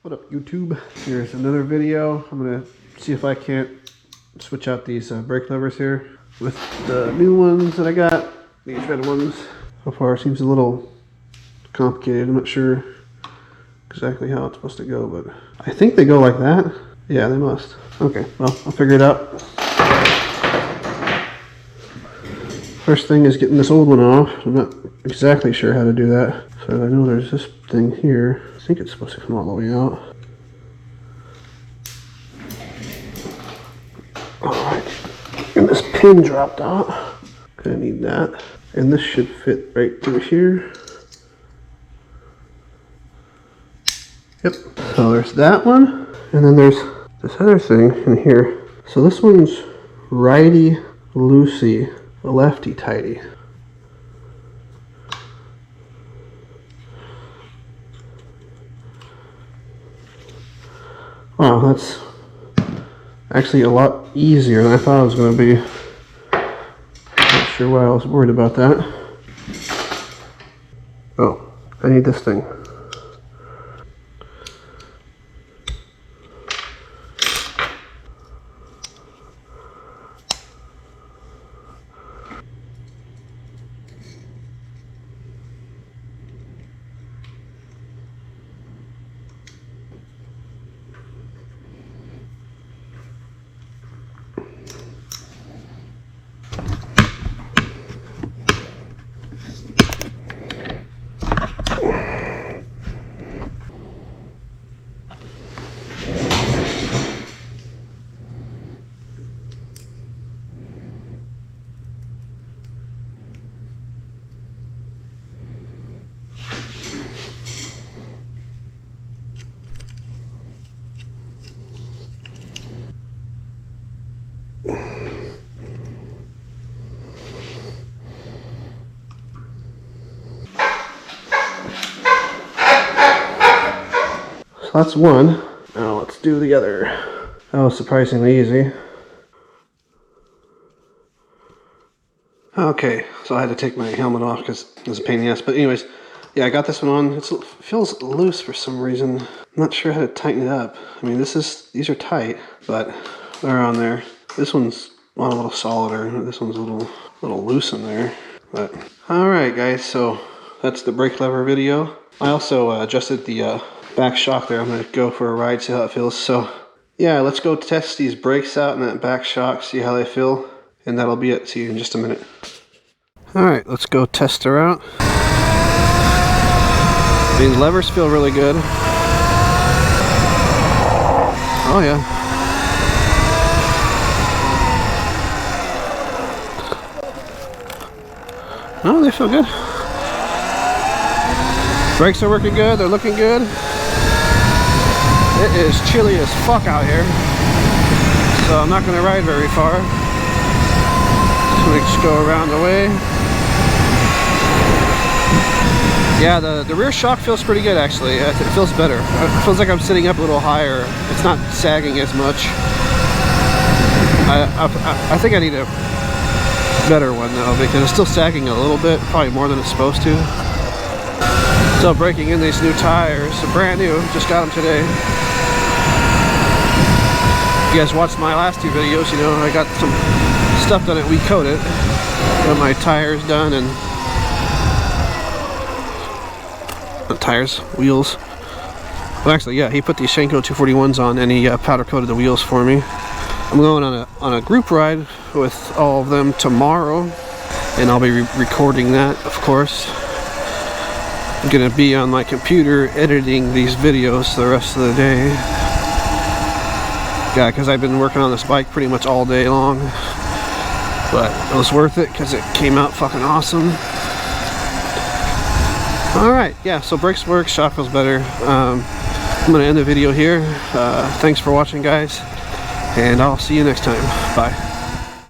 What up, YouTube? Here's another video. I'm gonna see if I can't switch out these brake levers here with the new ones that I got. These red ones. So far it seems a little complicated. I'm not sure exactly how it's supposed to go, but I think they go like that. Yeah, they must. Okay, well, I'll figure it out. First thing is getting this old one off. I'm not exactly sure how to do that. So I know there's this thing here. I think it's supposed to come all the way out. Alright. And this pin dropped out. Gonna need that. And this should fit right through here. Yep. So there's that one. And then there's this other thing in here. So this one's righty loosey, lefty tighty. Wow, that's actually a lot easier than I thought it was going to be. Not sure why I was worried about that. Oh, I need this thing. So that's one. Now let's do the other. That was surprisingly easy. Okay, so I had to take my helmet off because it was a pain in the ass. But anyways, yeah, I got this one on. It feels loose for some reason. I'm not sure how to tighten it up. I mean, these are tight, but they're on there. This one's a little solider. This one's a little loose in there. But all right, guys. So that's the brake lever video. I also adjusted the back shock there. I'm going to go for a ride, see how it feels. So yeah, let's go test these brakes out and that back shock, see how they feel, and that'll be it. See you in just a minute. Alright, let's go test her out. These levers feel really good. Oh yeah. Oh, they feel good. Brakes are working good, they're looking good. It is chilly as fuck out here, so I'm not going to ride very far. So we just go around the way. Yeah, the rear shock feels pretty good actually. It feels better. It feels like I'm sitting up a little higher. It's not sagging as much. I think I need a better one though, because it's still sagging a little bit, probably more than it's supposed to. So breaking in these new tires, they're brand new, just got them today. If you guys watched my last two videos, you know I got some stuff done at We Coat It. Got my tires done and wheels. Well, actually, yeah, he put these Shenko 241s on and he powder coated the wheels for me. I'm going on a group ride with all of them tomorrow, and I'll be recording that, of course. I'm gonna be on my computer editing these videos the rest of the day. Yeah, because I've been working on this bike pretty much all day long. But it was worth it because it came out fucking awesome. Alright, yeah, so brakes work, shock feels better. I'm gonna end the video here. Thanks for watching, guys, and I'll see you next time. Bye.